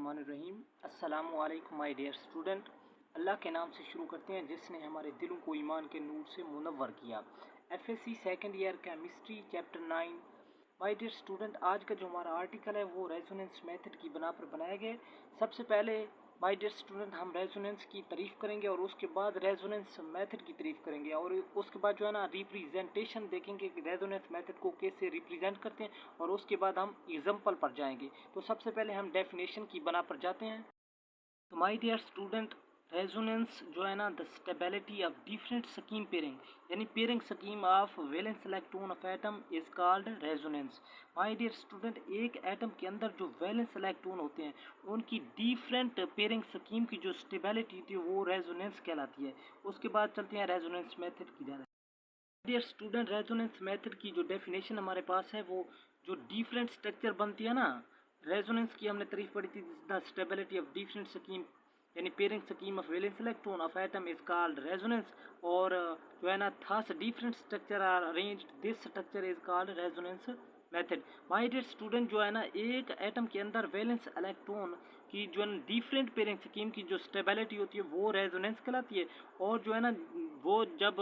बिस्मिल्लाहिर्रहमानिर्रहीम। अस्सलामुअलैकुम my dear student. अल्लाह के नाम से शुरू करते हैं जिसने हमारे दिलों को ईमान के नूर से मुनव्वर किया। FSC second year chemistry chapter 9। My dear student, आज का जो हमारा आर्टिकल है वो रेजोनेंस मेथड की बना पर बनाया गया है। सबसे पहले माय डियर स्टूडेंट हम रेजोनेंस की तारीफ़ करेंगे और उसके बाद रेजोनेंस मेथड की तारीफ़ करेंगे और उसके बाद जो है ना रिप्रेजेंटेशन देखेंगे कि रेजोनेंस मेथड को कैसे रिप्रेजेंट करते हैं और उसके बाद हम एग्जांपल पर जाएंगे। तो सबसे पहले हम डेफिनेशन की बना पर जाते हैं। तो माय डियर स्टूडेंट, रेजोनेंस जो है ना the stability of different scheme pairing, यानी pairing scheme of valence electron of atom is called resonance. My dear student, एक एटम के अंदर जो वैलेंस इलेक्ट्रॉन होते हैं उनकी डिफरेंट पेयरिंग स्कीम की जो स्टेबिलिटी थी वो रेजोनेंस कहलाती है। उसके बाद चलते हैं रेजोनेंस मेथड की जाने। डियर स्टूडेंट, रेजोनेंस मेथड की जो डेफिनेशन हमारे पास है वो जो डिफरेंट स्ट्रक्चर बनती है ना, रेजोनेंस की हमने तारीफ पढ़ी थी। The stability of different scheme यानी pairing scheme of valence electron of atom is called resonance. और जो है ना thus different structure are arranged, this structure is called resonance method. My dear student, जो है ना एक एटम के अंदर वैलेंस इलेक्ट्रॉन की जो है डिफरेंट पेयरिंग स्कीम की जो स्टेबिलिटी होती है वो रेजोनेंस कहलाती है। और जो है ना वो जब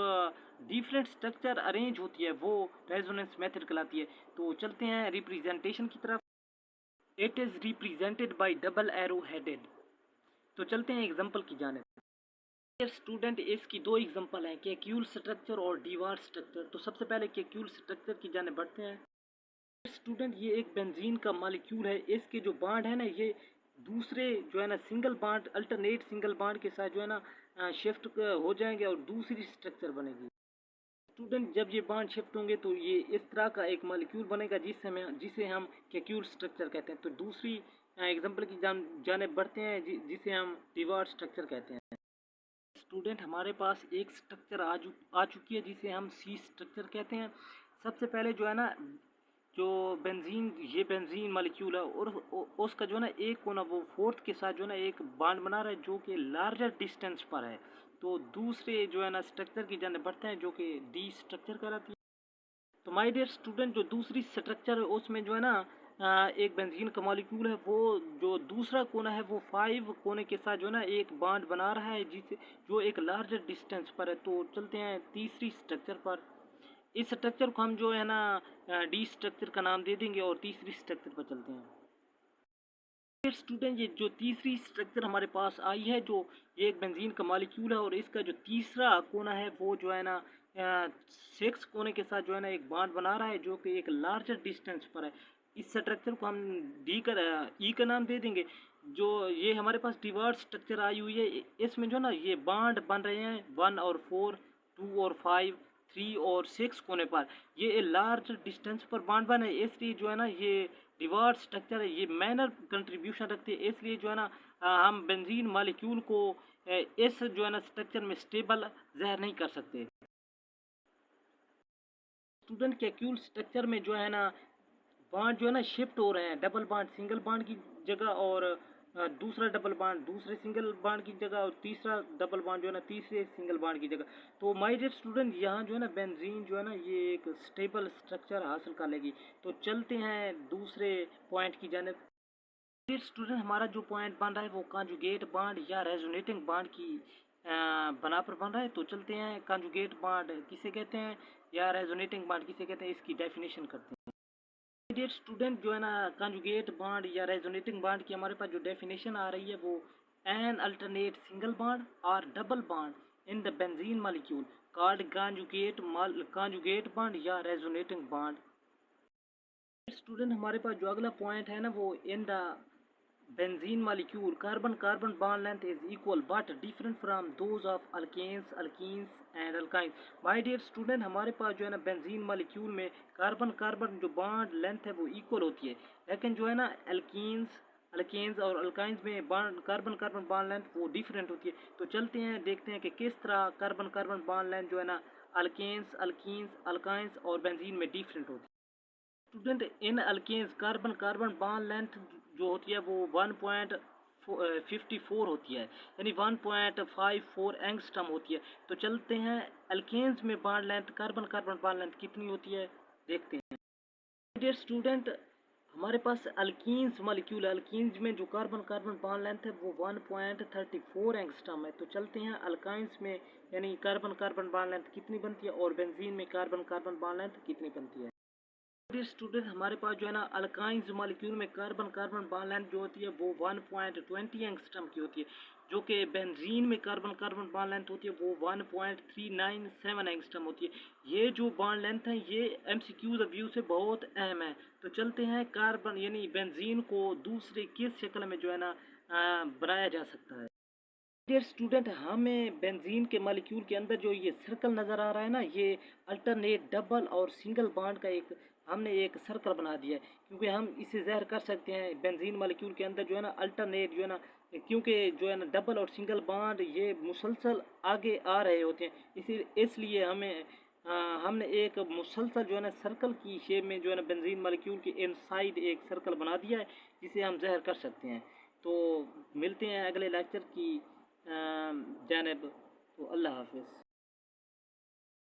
डिफरेंट स्ट्रक्चर अरेंज होती है वो रेजोनेंस मेथड कहलाती है। तो चलते हैं रिप्रेजेंटेशन की तरफ। It is represented by double arrow headed. तो चलते हैं एग्जांपल की जानिब। स्टूडेंट, इसकी दो एग्जांपल हैं, कैक्यूल स्ट्रक्चर और डीवार स्ट्रक्चर। तो सबसे पहले कैक्यूल स्ट्रक्चर की जानिब बढ़ते हैं। स्टूडेंट, ये एक बेंजीन का मॉलिक्यूल है। इसके जो बांड है ना ये दूसरे जो है ना single bond alternate single bond के साथ जो है ना शिफ्ट हो जाएंगे और दूसरी स्ट्रक्चर बनेगी। स्टूडेंट, जब ये बांड शिफ्ट होंगे तो ये इस तरह का एक मॉलिक्यूल बनेगा जिसे हम कैक्यूल स्ट्रक्चर कहते हैं। तो दूसरी एग्जांपल की जानिब बढ़ते हैं जिसे हम डिवार स्ट्रक्चर कहते हैं। स्टूडेंट, हमारे पास एक स्ट्रक्चर आ चुकी है जिसे हम सी स्ट्रक्चर कहते हैं। सबसे पहले जो है ना जो ये बेंजीन मॉलिक्यूल है और उसका जो है ना एक कोना वो फोर्थ के साथ जो है ना एक बांड बना रहा है जो कि लार्जर डिस्टेंस पर है। तो दूसरे जो है ना स्ट्रक्चर की जाने बढ़ते हैं जो कि डी स्ट्रक्चर कहलाती है। तो माय डियर स्टूडेंट, जो दूसरी स्ट्रक्चर है उसमें जो है ना एक बेंजीन का मॉलिक्यूल है, वो जो दूसरा कोना है वो 5 कोने के साथ जो है ना एक बांड बना रहा है जिसे जो एक लार्जर डिस्टेंस पर है। तो चलते हैं तीसरी स्ट्रक्चर पर। इस स्ट्रक्चर को हम जो है ना डी स्ट्रक्चर का नाम दे देंगे और तीसरी स्ट्रक्चर पर चलते हैं। स्टूडेंट, ये जो तीसरी स्ट्रक्चर हमारे पास आई है, जो ये एक बेंजीन का मॉलिक्यूल है और इसका जो तीसरा कोना है वो जो है ना 6 कोने के साथ जो है ना एक बांड बना रहा है जो कि एक लार्जर डिस्टेंस पर है। इस स्ट्रक्चर को हम ई का नाम दे देंगे। जो ये हमारे पास डिवार्ड स्ट्रक्चर आई हुई है इसमें जो ना ये बांड बन रहे हैं 1 और 4, 2 और 5, 3 और 6 कोने पर। ये लार्ज डिस्टेंस पर बांड बने, इसलिए जो है ना ये डिवार्ड स्ट्रक्चर है, ये मैनर कंट्रीब्यूशन रखते हैं। इसलिए जो है ना हम बेंजीन मॉलिक्यूल को इस जो है ना स्ट्रक्चर में स्टेबल ज़ाहिर नहीं कर सकते। स्टूडेंट, कैक्यूल स्ट्रक्चर में जो है ना बांड जो है ना शिफ्ट हो रहे हैं, डबल बांड सिंगल बांड की जगह और दूसरा डबल बांड दूसरे सिंगल बांड की जगह और तीसरा डबल बांड जो है ना तीसरे सिंगल बांड की जगह। तो माय डियर स्टूडेंट, यहाँ जो है ना बेंजीन जो है ना ये एक स्टेबल स्ट्रक्चर हासिल कर लेगी। तो चलते हैं दूसरे पॉइंट की जानिब। डियर स्टूडेंट, हमारा जो पॉइंट बन रहा है वो कॉन्जुगेट बांड या रेजोनेटिंग बांड की बना पर बन रहा है। तो चलते हैं कॉन्जुगेट बांड किसे कहते हैं या रेजोनेटिंग बांड किसे कहते हैं, इसकी डेफिनेशन करते हैं। डियर स्टूडेंट, जो है ना कॉन्जुगेट बांड या रेजोनेटिंग बांड की हमारे पास जो डेफिनेशन आ रही है वो एन अल्टरनेट सिंगल बांड और double bond in the benzene molecule called conjugate bond या रेजोनेटिंग बांड। स्टूडेंट, हमारे पास जो अगला पॉइंट है ना वो in the benzene molecule carbon carbon bond length is equal but different from those of alkanes alkenes and alkynes. My dear student, हमारे पास जो है ना बेंजीन मॉलिक्यूल में कार्बन कार्बन जो बॉन्ड लेंथ है वो इक्वल होती है, लेकिन जो है ना अल्केन्स और अल्काइंस में कार्बन कार्बन बॉन्ड लेंथ वो डिफरेंट होती है। तो चलते हैं देखते हैं कि किस तरह कार्बन कार्बन बॉन्ड लेंथ जो है ना अल्केन्स अल्कीन्स अल्काइंस और बेंजीन में डिफरेंट होती है। Student, in alkanes carbon carbon bond length जो होती है वो 1.54 होती है, यानी 1.54 एंगस्ट्रम होती है। तो चलते हैं अल्केन्स में bond length carbon carbon bond length कितनी होती है देखते हैं। डियर स्टूडेंट, हमारे पास अल्कीन्स मॉलिक्यूल है। अल्कीन्स में जो कार्बन कार्बन बॉन्ड लेंथ है वो 1.34 एंगस्ट्रॉम है। तो चलते हैं अल्काइंस में, यानी कार्बन कार्बन बॉन्ड लेंथ कितनी बनती है और बेंजीन में कार्बन कार्बन बॉन्ड लेंथ कितनी बनती है। स्टूडेंट हमारे पास जो है ना अल्काइंस मॉलिक्यूल में कार्बन कार्बन बॉन्ड लेंथ जो होती है वो 1.20 एंगस्ट्रॉम की होती है, जो कि बेंजीन में कार्बन कार्बन बॉन्ड लेंथ होती है वो 1.397 एंगस्ट्रॉम होती है। ये जो बॉन्ड लेंथ है ये एमसीक्यूज व्यू से बहुत अहम है। तो चलते हैं कार्बन यानी बेंजीन को दूसरे किस शक्ल में जो है ना बनाया जा सकता है। डियर स्टूडेंट, हमें बेंजीन के मॉलिक्यूल के अंदर जो ये सर्कल नज़र आ रहा है ना, ये अल्टरनेट डबल और सिंगल बॉन्ड का हमने एक सर्कल बना दिया है, क्योंकि हम इसे ज़ाहिर कर सकते हैं बेंजीन मॉलिक्यूल के अंदर जो है ना अल्टरनेट जो है ना, क्योंकि जो है ना डबल और सिंगल बॉन्ड ये मुसलसल आगे आ रहे होते हैं, इसलिए हमने एक मुसलसल जो है ना सर्कल की शेप में जो है ना बेंजीन मॉलिक्यूल के इनसाइड एक सर्कल बना दिया है, जिसे हम ज़ाहिर कर सकते हैं। तो मिलते हैं अगले लेक्चर की जानिब। तो अल्लाह हाफिज़।